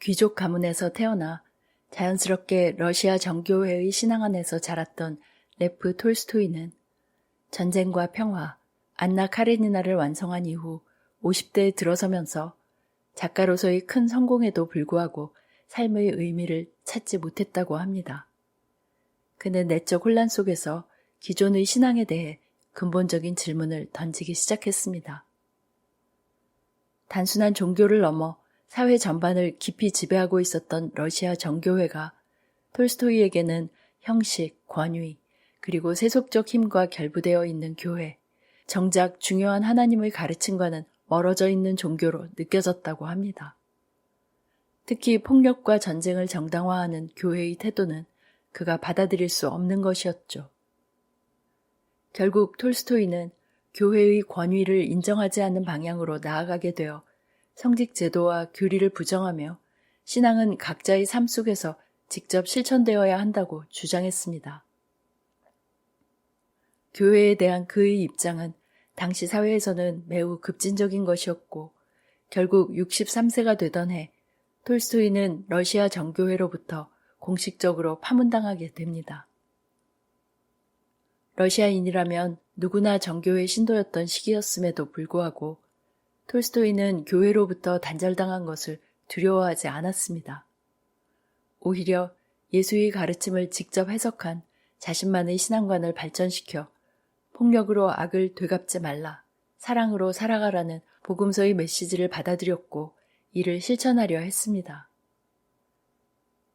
귀족 가문에서 태어나 자연스럽게 러시아 정교회의 신앙 안에서 자랐던 레프 톨스토이는 전쟁과 평화, 안나 카레니나를 완성한 이후 50대에 들어서면서 작가로서의 큰 성공에도 불구하고 삶의 의미를 찾지 못했다고 합니다. 그는 내적 혼란 속에서 기존의 신앙에 대해 근본적인 질문을 던지기 시작했습니다. 단순한 종교를 넘어 사회 전반을 깊이 지배하고 있었던 러시아 정교회가 톨스토이에게는 형식, 권위, 그리고 세속적 힘과 결부되어 있는 교회, 정작 중요한 하나님의 가르침과는 멀어져 있는 종교로 느껴졌다고 합니다. 특히 폭력과 전쟁을 정당화하는 교회의 태도는 그가 받아들일 수 없는 것이었죠. 결국 톨스토이는 교회의 권위를 인정하지 않는 방향으로 나아가게 되어 성직 제도와 교리를 부정하며 신앙은 각자의 삶 속에서 직접 실천되어야 한다고 주장했습니다. 교회에 대한 그의 입장은 당시 사회에서는 매우 급진적인 것이었고 결국 63세가 되던 해 톨스토이는 러시아 정교회로부터 공식적으로 파문당하게 됩니다. 러시아인이라면 누구나 정교회 신도였던 시기였음에도 불구하고 톨스토이는 교회로부터 단절당한 것을 두려워하지 않았습니다. 오히려 예수의 가르침을 직접 해석한 자신만의 신앙관을 발전시켜 폭력으로 악을 되갚지 말라, 사랑으로 살아가라는 복음서의 메시지를 받아들였고 이를 실천하려 했습니다.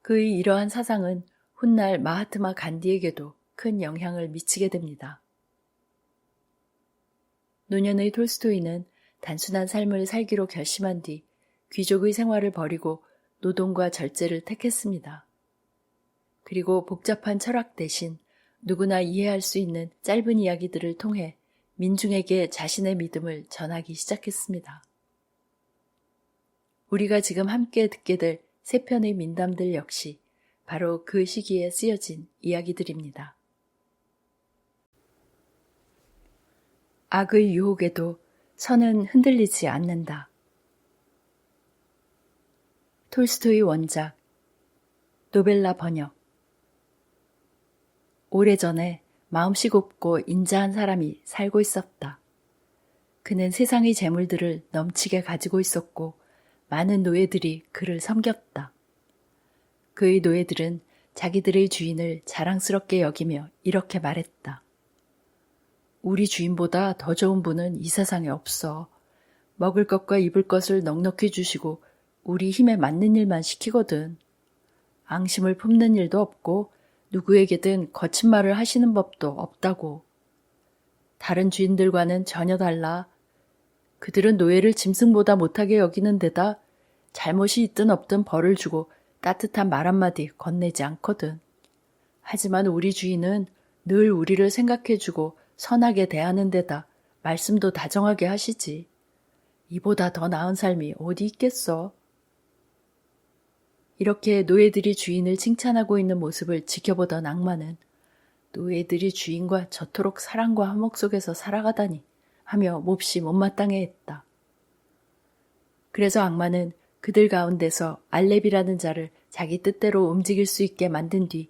그의 이러한 사상은 훗날 마하트마 간디에게도 큰 영향을 미치게 됩니다. 노년의 톨스토이는 단순한 삶을 살기로 결심한 뒤 귀족의 생활을 버리고 노동과 절제를 택했습니다. 그리고 복잡한 철학 대신 누구나 이해할 수 있는 짧은 이야기들을 통해 민중에게 자신의 믿음을 전하기 시작했습니다. 우리가 지금 함께 듣게 될 세 편의 민담들 역시 바로 그 시기에 쓰여진 이야기들입니다. 악의 유혹에도 선은 흔들리지 않는다. 톨스토이 원작, 노벨라 번역. 오래전에 마음씨 곱고 인자한 사람이 살고 있었다. 그는 세상의 재물들을 넘치게 가지고 있었고 많은 노예들이 그를 섬겼다. 그의 노예들은 자기들의 주인을 자랑스럽게 여기며 이렇게 말했다. 우리 주인보다 더 좋은 분은 이 세상에 없어. 먹을 것과 입을 것을 넉넉히 주시고 우리 힘에 맞는 일만 시키거든. 앙심을 품는 일도 없고 누구에게든 거친 말을 하시는 법도 없다고. 다른 주인들과는 전혀 달라. 그들은 노예를 짐승보다 못하게 여기는 데다 잘못이 있든 없든 벌을 주고 따뜻한 말 한마디 건네지 않거든. 하지만 우리 주인은 늘 우리를 생각해주고 선하게 대하는 데다 말씀도 다정하게 하시지. 이보다 더 나은 삶이 어디 있겠어? 이렇게 노예들이 주인을 칭찬하고 있는 모습을 지켜보던 악마는 노예들이 주인과 저토록 사랑과 화목 속에서 살아가다니 하며 몹시 못마땅해했다. 그래서 악마는 그들 가운데서 알렙이라는 자를 자기 뜻대로 움직일 수 있게 만든 뒤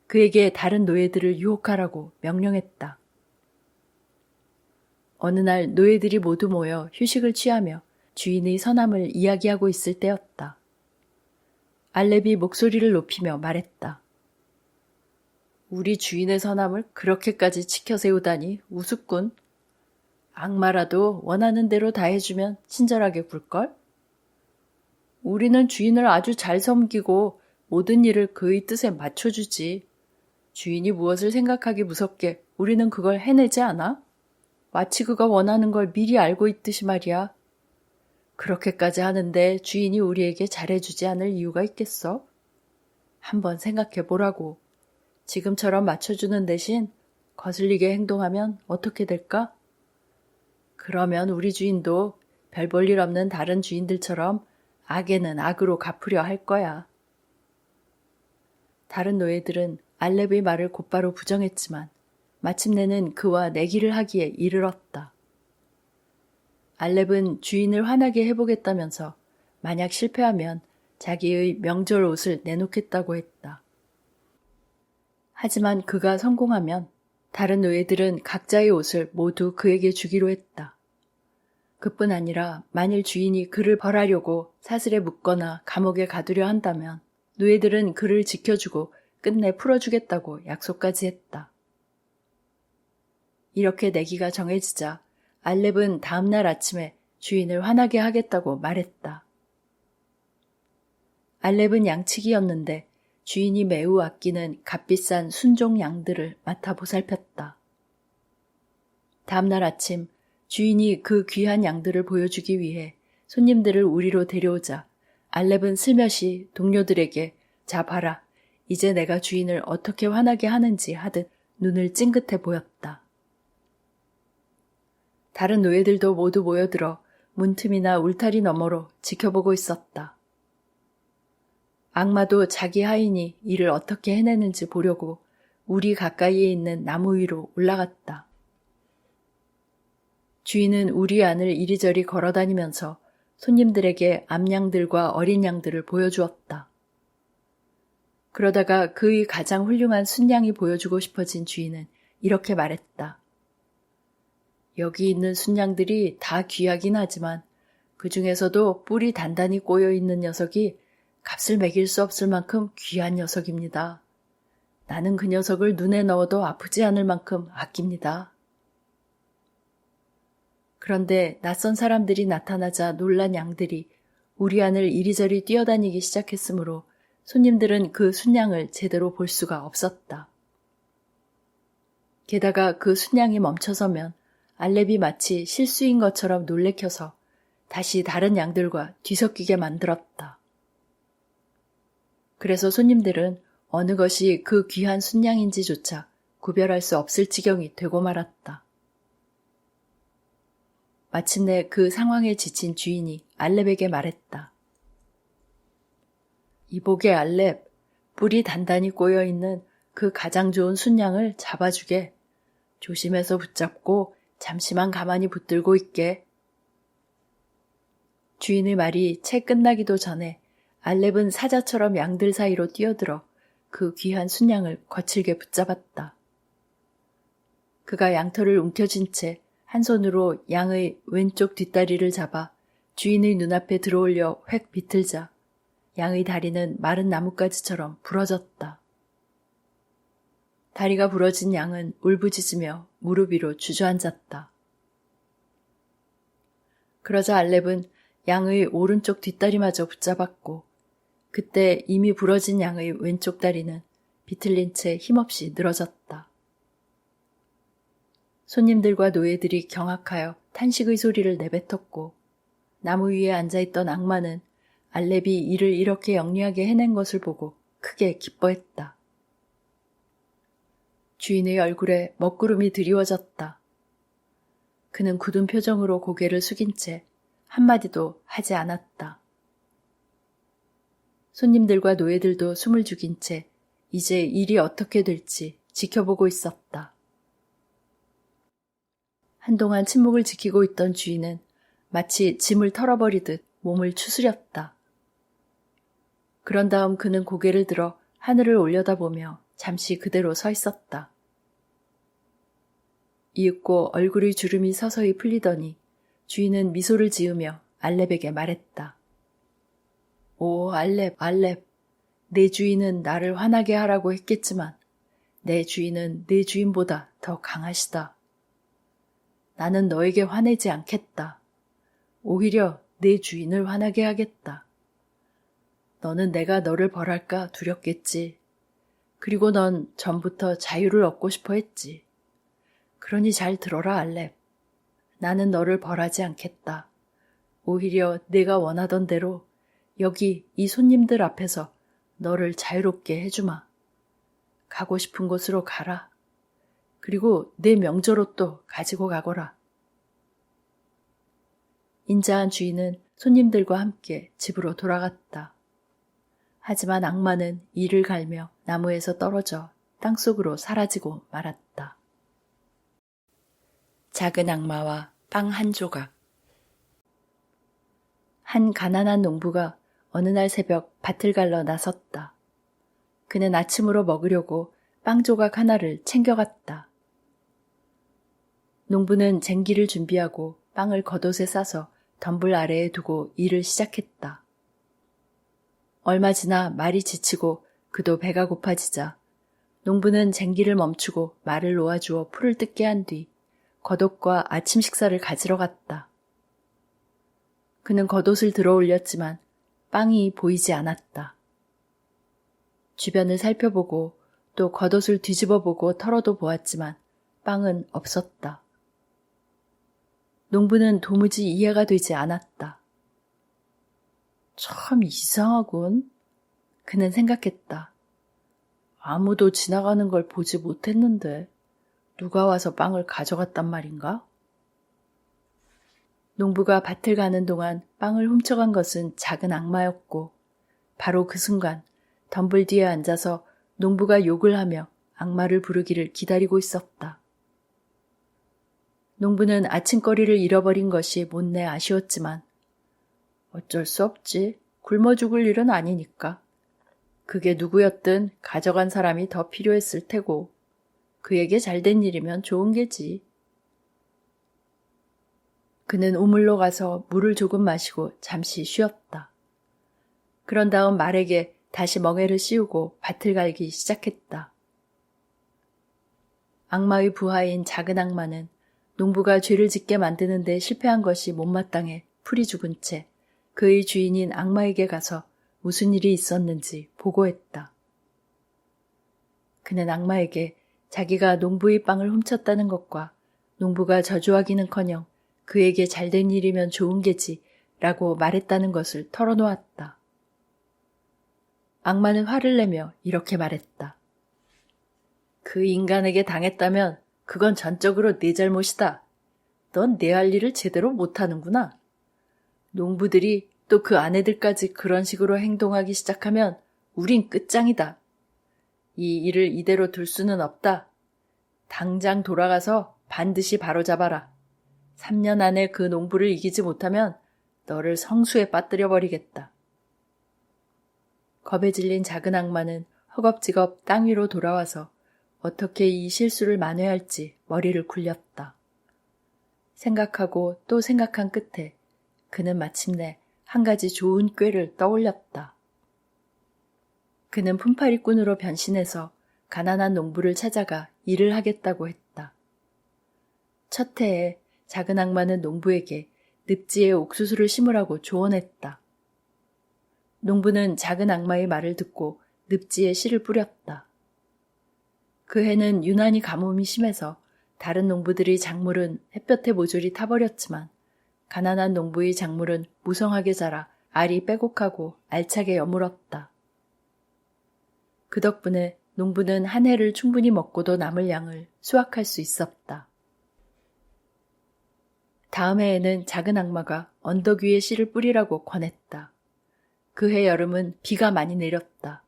그에게 다른 노예들을 유혹하라고 명령했다. 어느 날 노예들이 모두 모여 휴식을 취하며 주인의 선함을 이야기하고 있을 때였다. 알렙이 목소리를 높이며 말했다. 우리 주인의 선함을 그렇게까지 지켜세우다니 우습군. 악마라도 원하는 대로 다 해주면 친절하게 굴걸? 우리는 주인을 아주 잘 섬기고 모든 일을 그의 뜻에 맞춰주지. 주인이 무엇을 생각하기 무섭게 우리는 그걸 해내지 않아? 마치 그가 원하는 걸 미리 알고 있듯이 말이야. 그렇게까지 하는데 주인이 우리에게 잘해주지 않을 이유가 있겠어? 한번 생각해 보라고. 지금처럼 맞춰주는 대신 거슬리게 행동하면 어떻게 될까? 그러면 우리 주인도 별 볼 일 없는 다른 주인들처럼 악에는 악으로 갚으려 할 거야. 다른 노예들은 알렙의 말을 곧바로 부정했지만 마침내는 그와 내기를 하기에 이르렀다. 알렙은 주인을 화나게 해보겠다면서 만약 실패하면 자기의 명절 옷을 내놓겠다고 했다. 하지만 그가 성공하면 다른 노예들은 각자의 옷을 모두 그에게 주기로 했다. 그뿐 아니라 만일 주인이 그를 벌하려고 사슬에 묶거나 감옥에 가두려 한다면 노예들은 그를 지켜주고 끝내 풀어주겠다고 약속까지 했다. 이렇게 내기가 정해지자 알렙은 다음날 아침에 주인을 화나게 하겠다고 말했다. 알렙은 양치기였는데 주인이 매우 아끼는 값비싼 순종 양들을 맡아 보살폈다. 다음날 아침 주인이 그 귀한 양들을 보여주기 위해 손님들을 우리로 데려오자 알렙은 슬며시 동료들에게 자 봐라, 이제 내가 주인을 어떻게 화나게 하는지 하듯 눈을 찡긋해 보였다. 다른 노예들도 모두 모여들어 문틈이나 울타리 너머로 지켜보고 있었다. 악마도 자기 하인이 이를 어떻게 해내는지 보려고 우리 가까이에 있는 나무 위로 올라갔다. 주인은 우리 안을 이리저리 걸어다니면서 손님들에게 암양들과 어린 양들을 보여주었다. 그러다가 그의 가장 훌륭한 순양이 보여주고 싶어진 주인은 이렇게 말했다. 여기 있는 순양들이 다 귀하긴 하지만 그 중에서도 뿔이 단단히 꼬여있는 녀석이 값을 매길 수 없을 만큼 귀한 녀석입니다. 나는 그 녀석을 눈에 넣어도 아프지 않을 만큼 아낍니다. 그런데 낯선 사람들이 나타나자 놀란 양들이 우리 안을 이리저리 뛰어다니기 시작했으므로 손님들은 그 순양을 제대로 볼 수가 없었다. 게다가 그 순양이 멈춰서면 알렙이 마치 실수인 것처럼 놀래켜서 다시 다른 양들과 뒤섞이게 만들었다. 그래서 손님들은 어느 것이 그 귀한 순양인지조차 구별할 수 없을 지경이 되고 말았다. 마침내 그 상황에 지친 주인이 알렙에게 말했다. 이보게 알렙, 뿔이 단단히 꼬여있는 그 가장 좋은 순양을 잡아주게. 조심해서 붙잡고 잠시만 가만히 붙들고 있게. 주인의 말이 채 끝나기도 전에 알렙은 사자처럼 양들 사이로 뛰어들어 그 귀한 순양을 거칠게 붙잡았다. 그가 양털을 움켜쥔 채 한 손으로 양의 왼쪽 뒷다리를 잡아 주인의 눈앞에 들어올려 획 비틀자 양의 다리는 마른 나뭇가지처럼 부러졌다. 다리가 부러진 양은 울부짖으며 무릎 위로 주저앉았다. 그러자 알렙은 양의 오른쪽 뒷다리마저 붙잡았고 그때 이미 부러진 양의 왼쪽 다리는 비틀린 채 힘없이 늘어졌다. 손님들과 노예들이 경악하여 탄식의 소리를 내뱉었고 나무 위에 앉아있던 악마는 알렙이 이를 이렇게 영리하게 해낸 것을 보고 크게 기뻐했다. 주인의 얼굴에 먹구름이 드리워졌다. 그는 굳은 표정으로 고개를 숙인 채 한마디도 하지 않았다. 손님들과 노예들도 숨을 죽인 채 이제 일이 어떻게 될지 지켜보고 있었다. 한동안 침묵을 지키고 있던 주인은 마치 짐을 털어버리듯 몸을 추스렸다. 그런 다음 그는 고개를 들어 하늘을 올려다보며 잠시 그대로 서 있었다. 이윽고 얼굴의 주름이 서서히 풀리더니 주인은 미소를 지으며 알렙에게 말했다. 오, 알렙, 알렙. 내 주인은 나를 화나게 하라고 했겠지만 내 주인은 내 주인보다 더 강하시다. 나는 너에게 화내지 않겠다. 오히려 내 주인을 화나게 하겠다. 너는 내가 너를 벌할까 두렵겠지. 그리고 넌 전부터 자유를 얻고 싶어 했지. 그러니 잘 들어라, 알렙. 나는 너를 벌하지 않겠다. 오히려 내가 원하던 대로 여기 이 손님들 앞에서 너를 자유롭게 해주마. 가고 싶은 곳으로 가라. 그리고 내 명절옷도 가지고 가거라. 인자한 주인은 손님들과 함께 집으로 돌아갔다. 하지만 악마는 이를 갈며 나무에서 떨어져 땅속으로 사라지고 말았다. 작은 악마와 빵 한 조각. 한 가난한 농부가 어느 날 새벽 밭을 갈러 나섰다. 그는 아침으로 먹으려고 빵 조각 하나를 챙겨갔다. 농부는 쟁기를 준비하고 빵을 겉옷에 싸서 덤불 아래에 두고 일을 시작했다. 얼마 지나 말이 지치고 그도 배가 고파지자 농부는 쟁기를 멈추고 말을 놓아주어 풀을 뜯게 한 뒤 겉옷과 아침 식사를 가지러 갔다. 그는 겉옷을 들어 올렸지만 빵이 보이지 않았다. 주변을 살펴보고 또 겉옷을 뒤집어보고 털어도 보았지만 빵은 없었다. 농부는 도무지 이해가 되지 않았다. 참 이상하군. 그는 생각했다. 아무도 지나가는 걸 보지 못했는데 누가 와서 빵을 가져갔단 말인가? 농부가 밭을 가는 동안 빵을 훔쳐간 것은 작은 악마였고 바로 그 순간 덤불 뒤에 앉아서 농부가 욕을 하며 악마를 부르기를 기다리고 있었다. 농부는 아침거리를 잃어버린 것이 못내 아쉬웠지만 어쩔 수 없지. 굶어 죽을 일은 아니니까. 그게 누구였든 가져간 사람이 더 필요했을 테고 그에게 잘된 일이면 좋은 게지. 그는 우물로 가서 물을 조금 마시고 잠시 쉬었다. 그런 다음 말에게 다시 멍에를 씌우고 밭을 갈기 시작했다. 악마의 부하인 작은 악마는 농부가 죄를 짓게 만드는 데 실패한 것이 못마땅해 풀이 죽은 채 그의 주인인 악마에게 가서 무슨 일이 있었는지 보고했다. 그는 악마에게 자기가 농부의 빵을 훔쳤다는 것과 농부가 저주하기는커녕 그에게 잘된 일이면 좋은 게지 라고 말했다는 것을 털어놓았다. 악마는 화를 내며 이렇게 말했다. 그 인간에게 당했다면 그건 전적으로 네 잘못이다. 넌 내 할 일을 제대로 못하는구나. 농부들이 또 그 아내들까지 그런 식으로 행동하기 시작하면 우린 끝장이다. 이 일을 이대로 둘 수는 없다. 당장 돌아가서 반드시 바로잡아라. 3년 안에 그 농부를 이기지 못하면 너를 성수에 빠뜨려 버리겠다. 겁에 질린 작은 악마는 허겁지겁 땅 위로 돌아와서 어떻게 이 실수를 만회할지 머리를 굴렸다. 생각하고 또 생각한 끝에 그는 마침내 한 가지 좋은 꾀를 떠올렸다. 그는 품팔이꾼으로 변신해서 가난한 농부를 찾아가 일을 하겠다고 했다. 첫 해에 작은 악마는 농부에게 늪지에 옥수수를 심으라고 조언했다. 농부는 작은 악마의 말을 듣고 늪지에 씨를 뿌렸다. 그 해는 유난히 가뭄이 심해서 다른 농부들의 작물은 햇볕에 모조리 타버렸지만 가난한 농부의 작물은 무성하게 자라 알이 빼곡하고 알차게 여물었다. 그 덕분에 농부는 한 해를 충분히 먹고도 남을 양을 수확할 수 있었다. 다음 해에는 작은 악마가 언덕 위에 씨를 뿌리라고 권했다. 그 해 여름은 비가 많이 내렸다.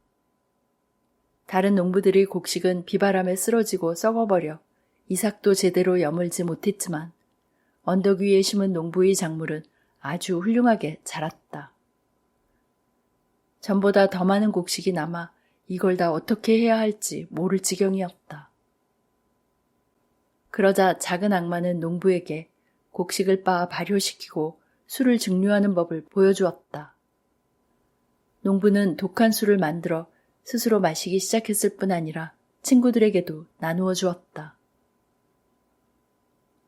다른 농부들의 곡식은 비바람에 쓰러지고 썩어버려 이삭도 제대로 여물지 못했지만 언덕 위에 심은 농부의 작물은 아주 훌륭하게 자랐다. 전보다 더 많은 곡식이 남아 이걸 다 어떻게 해야 할지 모를 지경이었다. 그러자 작은 악마는 농부에게 곡식을 빻아 발효시키고 술을 증류하는 법을 보여주었다. 농부는 독한 술을 만들어 스스로 마시기 시작했을 뿐 아니라 친구들에게도 나누어 주었다.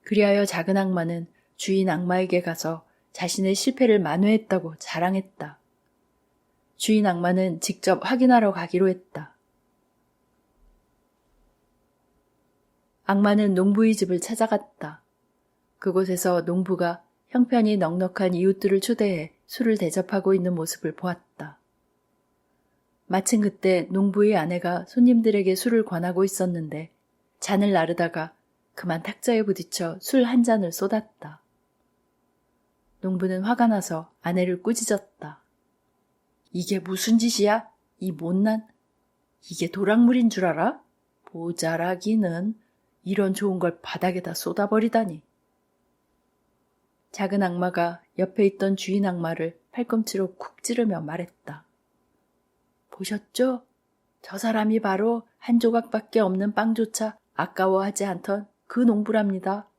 그리하여 작은 악마는 주인 악마에게 가서 자신의 실패를 만회했다고 자랑했다. 주인 악마는 직접 확인하러 가기로 했다. 악마는 농부의 집을 찾아갔다. 그곳에서 농부가 형편이 넉넉한 이웃들을 초대해 술을 대접하고 있는 모습을 보았다. 마침 그때 농부의 아내가 손님들에게 술을 권하고 있었는데 잔을 나르다가 그만 탁자에 부딪혀 술 한 잔을 쏟았다. 농부는 화가 나서 아내를 꾸짖었다. 이게 무슨 짓이야? 이 못난... 이게 도락물인 줄 알아? 모자라기는 이런 좋은 걸 바닥에다 쏟아버리다니. 작은 악마가 옆에 있던 주인 악마를 팔꿈치로 쿡 찌르며 말했다. 보셨죠? 저 사람이 바로 한 조각밖에 없는 빵조차 아까워하지 않던 그 농부랍니다.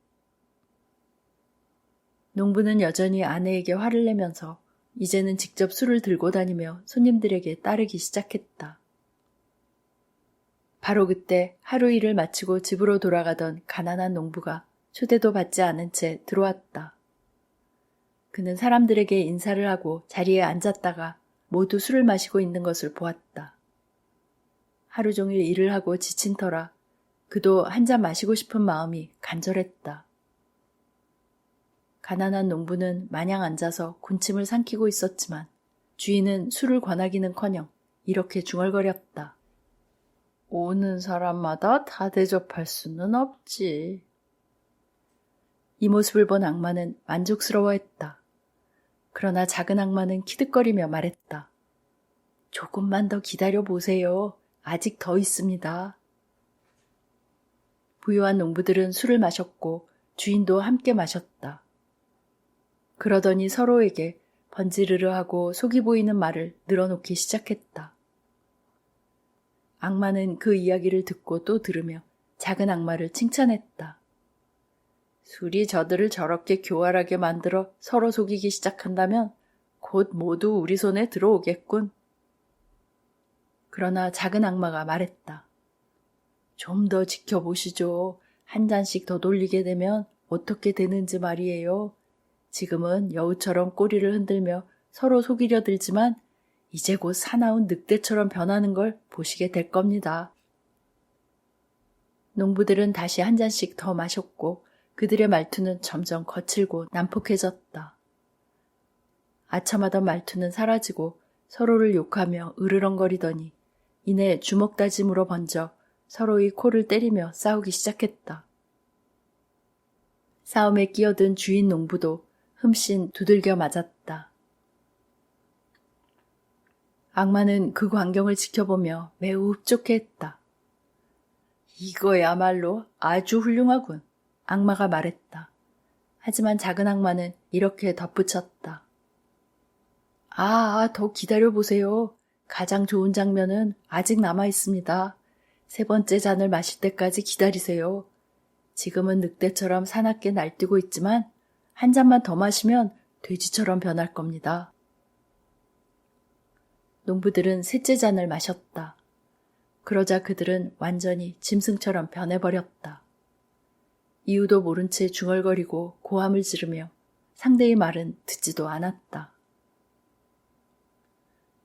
농부는 여전히 아내에게 화를 내면서 이제는 직접 술을 들고 다니며 손님들에게 따르기 시작했다. 바로 그때 하루 일을 마치고 집으로 돌아가던 가난한 농부가 초대도 받지 않은 채 들어왔다. 그는 사람들에게 인사를 하고 자리에 앉았다가 모두 술을 마시고 있는 것을 보았다. 하루 종일 일을 하고 지친 터라 그도 한 잔 마시고 싶은 마음이 간절했다. 가난한 농부는 마냥 앉아서 군침을 삼키고 있었지만 주인은 술을 권하기는커녕 이렇게 중얼거렸다. 오는 사람마다 다 대접할 수는 없지. 이 모습을 본 악마는 만족스러워했다. 그러나 작은 악마는 키득거리며 말했다. 조금만 더 기다려보세요. 아직 더 있습니다. 부유한 농부들은 술을 마셨고 주인도 함께 마셨다. 그러더니 서로에게 번지르르하고 속이 보이는 말을 늘어놓기 시작했다. 악마는 그 이야기를 듣고 또 들으며 작은 악마를 칭찬했다. 술이 저들을 저렇게 교활하게 만들어 서로 속이기 시작한다면 곧 모두 우리 손에 들어오겠군. 그러나 작은 악마가 말했다. 좀 더 지켜보시죠. 한 잔씩 더 돌리게 되면 어떻게 되는지 말이에요. 지금은 여우처럼 꼬리를 흔들며 서로 속이려 들지만 이제 곧 사나운 늑대처럼 변하는 걸 보시게 될 겁니다. 농부들은 다시 한 잔씩 더 마셨고 그들의 말투는 점점 거칠고 난폭해졌다. 아첨하던 말투는 사라지고 서로를 욕하며 으르렁거리더니 이내 주먹다짐으로 번져 서로의 코를 때리며 싸우기 시작했다. 싸움에 끼어든 주인 농부도 흠씬 두들겨 맞았다. 악마는 그 광경을 지켜보며 매우 흡족해했다. 이거야말로 아주 훌륭하군. 악마가 말했다. 하지만 작은 악마는 이렇게 덧붙였다. 더 기다려보세요. 가장 좋은 장면은 아직 남아있습니다. 세 번째 잔을 마실 때까지 기다리세요. 지금은 늑대처럼 사납게 날뛰고 있지만 한 잔만 더 마시면 돼지처럼 변할 겁니다. 농부들은 셋째 잔을 마셨다. 그러자 그들은 완전히 짐승처럼 변해버렸다. 이유도 모른 채 중얼거리고 고함을 지르며 상대의 말은 듣지도 않았다.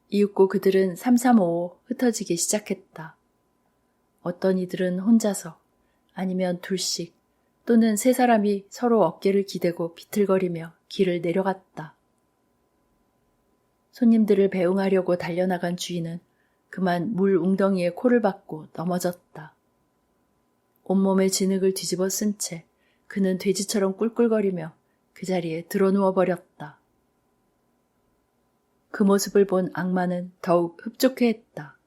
이윽고 그들은 삼삼오오 흩어지기 시작했다. 어떤 이들은 혼자서 아니면 둘씩 또는 세 사람이 서로 어깨를 기대고 비틀거리며 길을 내려갔다. 손님들을 배웅하려고 달려나간 주인은 그만 물 웅덩이에 코를 박고 넘어졌다. 온몸에 진흙을 뒤집어 쓴 채 그는 돼지처럼 꿀꿀거리며 그 자리에 드러누워 버렸다. 그 모습을 본 악마는 더욱 흡족해했다.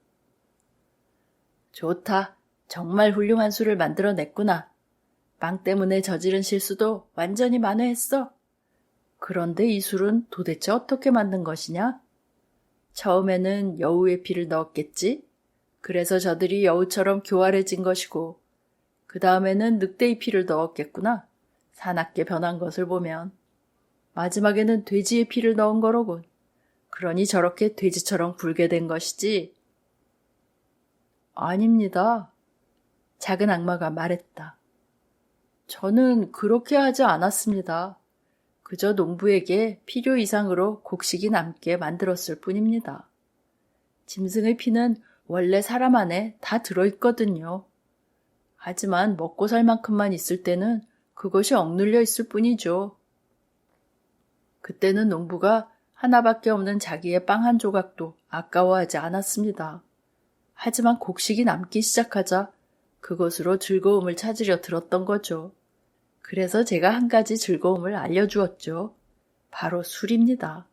좋다. 정말 훌륭한 술을 만들어냈구나. 빵 때문에 저지른 실수도 완전히 만회했어. 그런데 이 술은 도대체 어떻게 만든 것이냐? 처음에는 여우의 피를 넣었겠지? 그래서 저들이 여우처럼 교활해진 것이고 그 다음에는 늑대의 피를 넣었겠구나. 사납게 변한 것을 보면. 마지막에는 돼지의 피를 넣은 거로군. 그러니 저렇게 돼지처럼 굴게 된 것이지. 아닙니다. 작은 악마가 말했다. 저는 그렇게 하지 않았습니다. 그저 농부에게 필요 이상으로 곡식이 남게 만들었을 뿐입니다. 짐승의 피는 원래 사람 안에 다 들어있거든요. 하지만 먹고 살 만큼만 있을 때는 그것이 억눌려 있을 뿐이죠. 그때는 농부가 하나밖에 없는 자기의 빵 한 조각도 아까워하지 않았습니다. 하지만 곡식이 남기 시작하자 그것으로 즐거움을 찾으려 들었던 거죠. 그래서 제가 한 가지 즐거움을 알려주었죠. 바로 술입니다.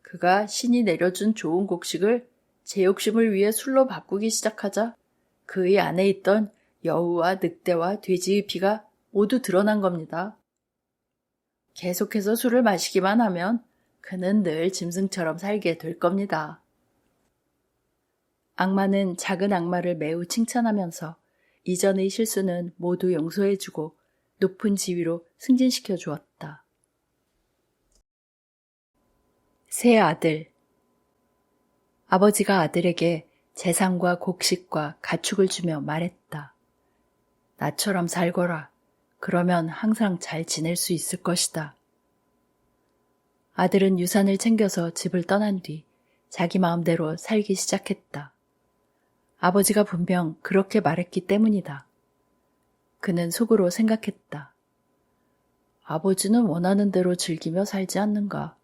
그가 신이 내려준 좋은 곡식을 제 욕심을 위해 술로 바꾸기 시작하자 그의 안에 있던 여우와 늑대와 돼지의 피가 모두 드러난 겁니다. 계속해서 술을 마시기만 하면 그는 늘 짐승처럼 살게 될 겁니다. 악마는 작은 악마를 매우 칭찬하면서 이전의 실수는 모두 용서해주고 높은 지위로 승진시켜 주었다. 새 아들. 아버지가 아들에게 재산과 곡식과 가축을 주며 말했다. 나처럼 살거라. 그러면 항상 잘 지낼 수 있을 것이다. 아들은 유산을 챙겨서 집을 떠난 뒤 자기 마음대로 살기 시작했다. 아버지가 분명 그렇게 말했기 때문이다. 그는 속으로 생각했다. 아버지는 원하는 대로 즐기며 살지 않는가.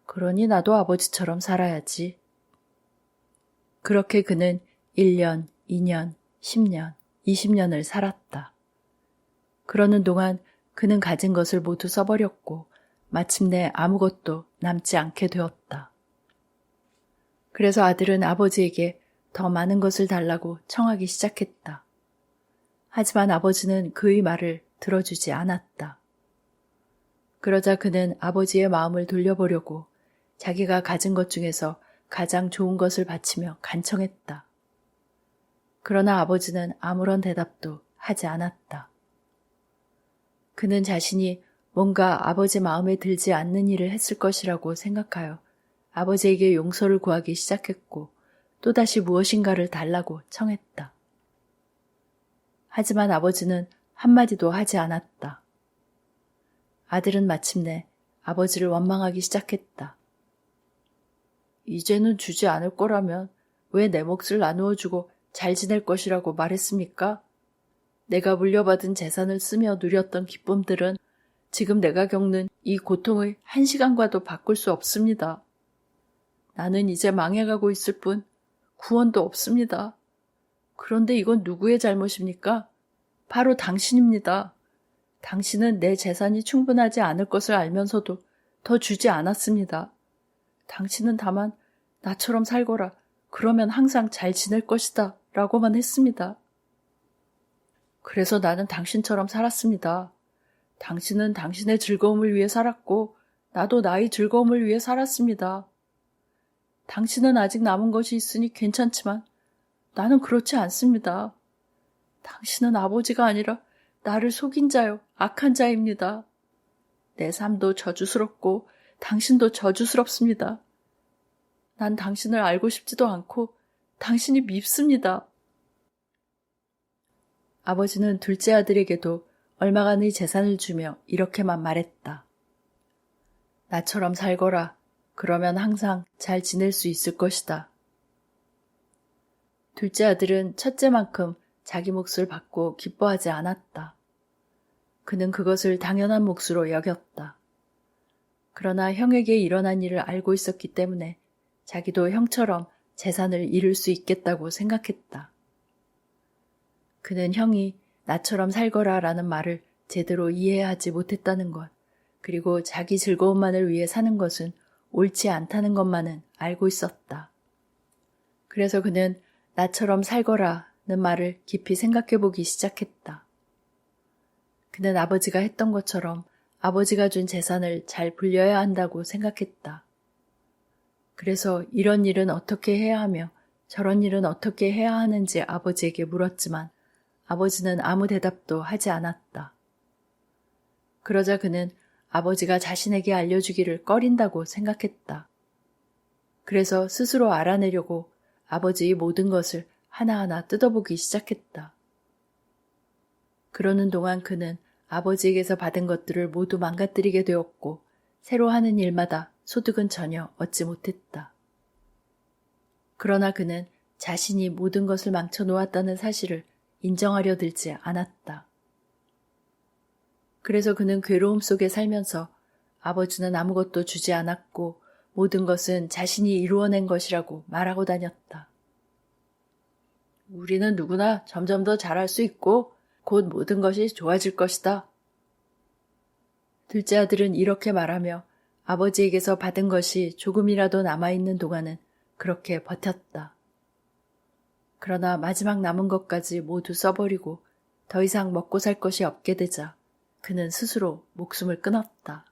그러니 나도 아버지처럼 살아야지. 그렇게 그는 1년, 2년, 10년, 20년을 살았다. 그러는 동안 그는 가진 것을 모두 써버렸고 마침내 아무것도 남지 않게 되었다. 그래서 아들은 아버지에게 더 많은 것을 달라고 청하기 시작했다. 하지만 아버지는 그의 말을 들어주지 않았다. 그러자 그는 아버지의 마음을 돌려보려고 자기가 가진 것 중에서 가장 좋은 것을 바치며 간청했다. 그러나 아버지는 아무런 대답도 하지 않았다. 그는 자신이 뭔가 아버지 마음에 들지 않는 일을 했을 것이라고 생각하여 아버지에게 용서를 구하기 시작했고 또다시 무엇인가를 달라고 청했다. 하지만 아버지는 한마디도 하지 않았다. 아들은 마침내 아버지를 원망하기 시작했다. 이제는 주지 않을 거라면 왜 내 몫을 나누어 주고 잘 지낼 것이라고 말했습니까? 내가 물려받은 재산을 쓰며 누렸던 기쁨들은 지금 내가 겪는 이 고통의 한 시간과도 바꿀 수 없습니다. 나는 이제 망해가고 있을 뿐 구원도 없습니다. 그런데 이건 누구의 잘못입니까? 바로 당신입니다. 당신은 내 재산이 충분하지 않을 것을 알면서도 더 주지 않았습니다. 당신은 다만 나처럼 살거라. 그러면 항상 잘 지낼 것이다. 라고만 했습니다. 그래서 나는 당신처럼 살았습니다. 당신은 당신의 즐거움을 위해 살았고 나도 나의 즐거움을 위해 살았습니다. 당신은 아직 남은 것이 있으니 괜찮지만 나는 그렇지 않습니다. 당신은 아버지가 아니라 나를 속인 자요, 악한 자입니다. 내 삶도 저주스럽고 당신도 저주스럽습니다. 난 당신을 알고 싶지도 않고 당신이 밉습니다. 아버지는 둘째 아들에게도 얼마간의 재산을 주며 이렇게만 말했다. 나처럼 살거라. 그러면 항상 잘 지낼 수 있을 것이다. 둘째 아들은 첫째만큼 자기 몫을 받고 기뻐하지 않았다. 그는 그것을 당연한 몫으로 여겼다. 그러나 형에게 일어난 일을 알고 있었기 때문에 자기도 형처럼 재산을 잃을 수 있겠다고 생각했다. 그는 형이 나처럼 살거라 라는 말을 제대로 이해하지 못했다는 것, 그리고 자기 즐거움만을 위해 사는 것은 옳지 않다는 것만은 알고 있었다. 그래서 그는 나처럼 살거라는 말을 깊이 생각해보기 시작했다. 그는 아버지가 했던 것처럼 아버지가 준 재산을 잘 불려야 한다고 생각했다. 그래서 이런 일은 어떻게 해야 하며 저런 일은 어떻게 해야 하는지 아버지에게 물었지만 아버지는 아무 대답도 하지 않았다. 그러자 그는 아버지가 자신에게 알려주기를 꺼린다고 생각했다. 그래서 스스로 알아내려고 아버지의 모든 것을 하나하나 뜯어보기 시작했다. 그러는 동안 그는 아버지에게서 받은 것들을 모두 망가뜨리게 되었고 새로 하는 일마다 소득은 전혀 얻지 못했다. 그러나 그는 자신이 모든 것을 망쳐놓았다는 사실을 인정하려 들지 않았다. 그래서 그는 괴로움 속에 살면서 아버지는 아무것도 주지 않았고 모든 것은 자신이 이루어낸 것이라고 말하고 다녔다. 우리는 누구나 점점 더 잘할 수 있고 곧 모든 것이 좋아질 것이다. 둘째 아들은 이렇게 말하며 아버지에게서 받은 것이 조금이라도 남아있는 동안은 그렇게 버텼다. 그러나 마지막 남은 것까지 모두 써버리고 더 이상 먹고 살 것이 없게 되자 그는 스스로 목숨을 끊었다.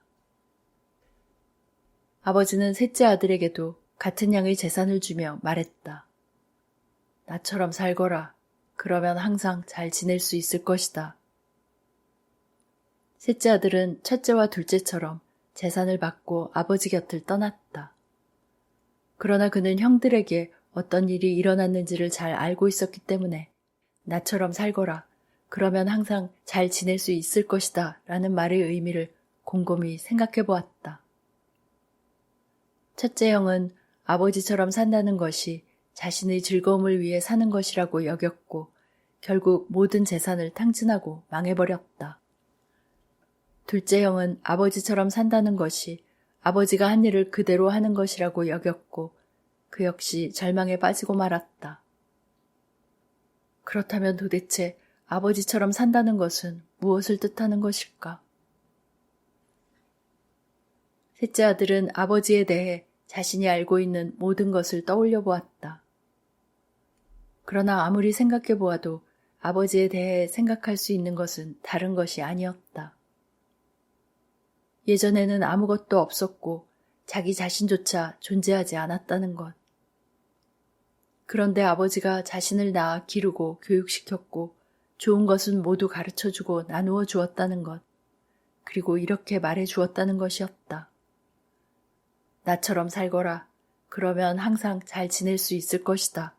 아버지는 셋째 아들에게도 같은 양의 재산을 주며 말했다. 나처럼 살거라. 그러면 항상 잘 지낼 수 있을 것이다. 셋째 아들은 첫째와 둘째처럼 재산을 받고 아버지 곁을 떠났다. 그러나 그는 형들에게 어떤 일이 일어났는지를 잘 알고 있었기 때문에 나처럼 살거라. 그러면 항상 잘 지낼 수 있을 것이다. 라는 말의 의미를 곰곰이 생각해 보았다. 첫째 형은 아버지처럼 산다는 것이 자신의 즐거움을 위해 사는 것이라고 여겼고 결국 모든 재산을 탕진하고 망해버렸다. 둘째 형은 아버지처럼 산다는 것이 아버지가 한 일을 그대로 하는 것이라고 여겼고 그 역시 절망에 빠지고 말았다. 그렇다면 도대체 아버지처럼 산다는 것은 무엇을 뜻하는 것일까? 셋째 아들은 아버지에 대해 자신이 알고 있는 모든 것을 떠올려 보았다. 그러나 아무리 생각해 보아도 아버지에 대해 생각할 수 있는 것은 다른 것이 아니었다. 예전에는 아무것도 없었고 자기 자신조차 존재하지 않았다는 것. 그런데 아버지가 자신을 낳아 기르고 교육시켰고 좋은 것은 모두 가르쳐주고 나누어 주었다는 것. 그리고 이렇게 말해 주었다는 것이었다. 나처럼 살거라. 그러면 항상 잘 지낼 수 있을 것이다.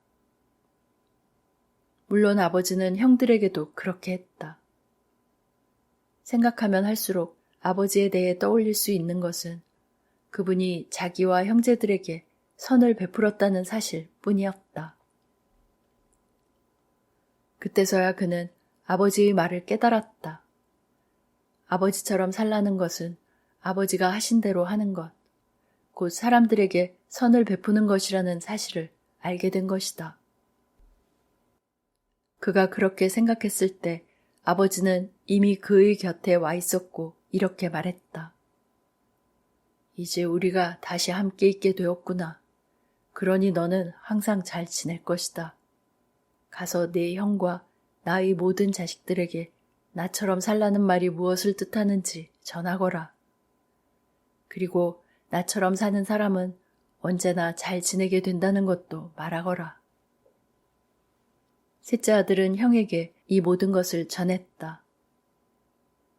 물론 아버지는 형들에게도 그렇게 했다. 생각하면 할수록 아버지에 대해 떠올릴 수 있는 것은 그분이 자기와 형제들에게 선을 베풀었다는 사실 뿐이었다. 그때서야 그는 아버지의 말을 깨달았다. 아버지처럼 살라는 것은 아버지가 하신 대로 하는 것, 곧 사람들에게 선을 베푸는 것이라는 사실을 알게 된 것이다. 그가 그렇게 생각했을 때 아버지는 이미 그의 곁에 와 있었고 이렇게 말했다. 이제 우리가 다시 함께 있게 되었구나. 그러니 너는 항상 잘 지낼 것이다. 가서 네 형과 나의 모든 자식들에게 나처럼 살라는 말이 무엇을 뜻하는지 전하거라. 그리고 나처럼 사는 사람은 언제나 잘 지내게 된다는 것도 말하거라. 셋째 아들은 형에게 이 모든 것을 전했다.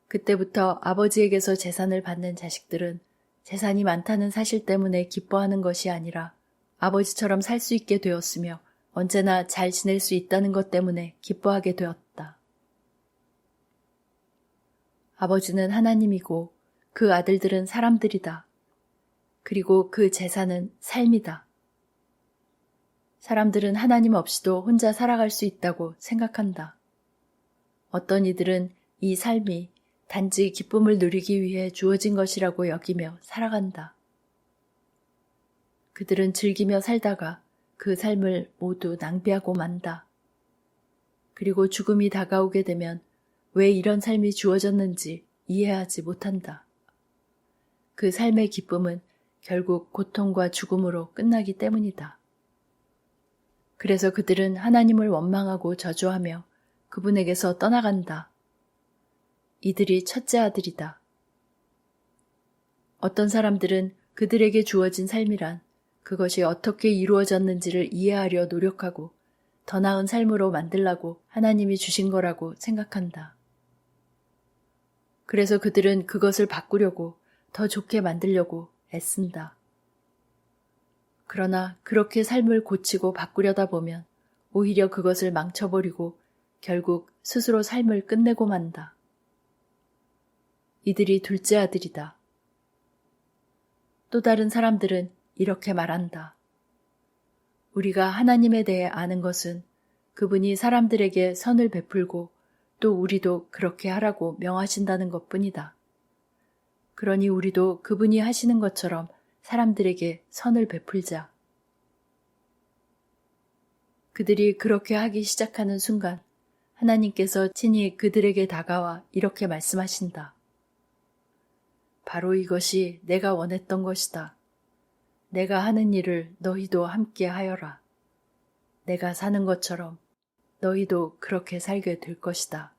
그때부터 아버지에게서 재산을 받는 자식들은 재산이 많다는 사실 때문에 기뻐하는 것이 아니라 아버지처럼 살 수 있게 되었으며 언제나 잘 지낼 수 있다는 것 때문에 기뻐하게 되었다. 아버지는 하나님이고 그 아들들은 사람들이다. 그리고 그 재산은 삶이다. 사람들은 하나님 없이도 혼자 살아갈 수 있다고 생각한다. 어떤 이들은 이 삶이 단지 기쁨을 누리기 위해 주어진 것이라고 여기며 살아간다. 그들은 즐기며 살다가 그 삶을 모두 낭비하고 만다. 그리고 죽음이 다가오게 되면 왜 이런 삶이 주어졌는지 이해하지 못한다. 그 삶의 기쁨은 결국 고통과 죽음으로 끝나기 때문이다. 그래서 그들은 하나님을 원망하고 저주하며 그분에게서 떠나간다. 이들이 첫째 아들이다. 어떤 사람들은 그들에게 주어진 삶이란 그것이 어떻게 이루어졌는지를 이해하려 노력하고 더 나은 삶으로 만들라고 하나님이 주신 거라고 생각한다. 그래서 그들은 그것을 바꾸려고 더 좋게 만들려고 애쓴다. 그러나 그렇게 삶을 고치고 바꾸려다 보면 오히려 그것을 망쳐버리고 결국 스스로 삶을 끝내고 만다. 이들이 둘째 아들이다. 또 다른 사람들은 이렇게 말한다. 우리가 하나님에 대해 아는 것은 그분이 사람들에게 선을 베풀고 또 우리도 그렇게 하라고 명하신다는 것뿐이다. 그러니 우리도 그분이 하시는 것처럼 사람들에게 선을 베풀자. 그들이 그렇게 하기 시작하는 순간 하나님께서 친히 그들에게 다가와 이렇게 말씀하신다. 바로 이것이 내가 원했던 것이다. 내가 하는 일을 너희도 함께 하여라. 내가 사는 것처럼 너희도 그렇게 살게 될 것이다.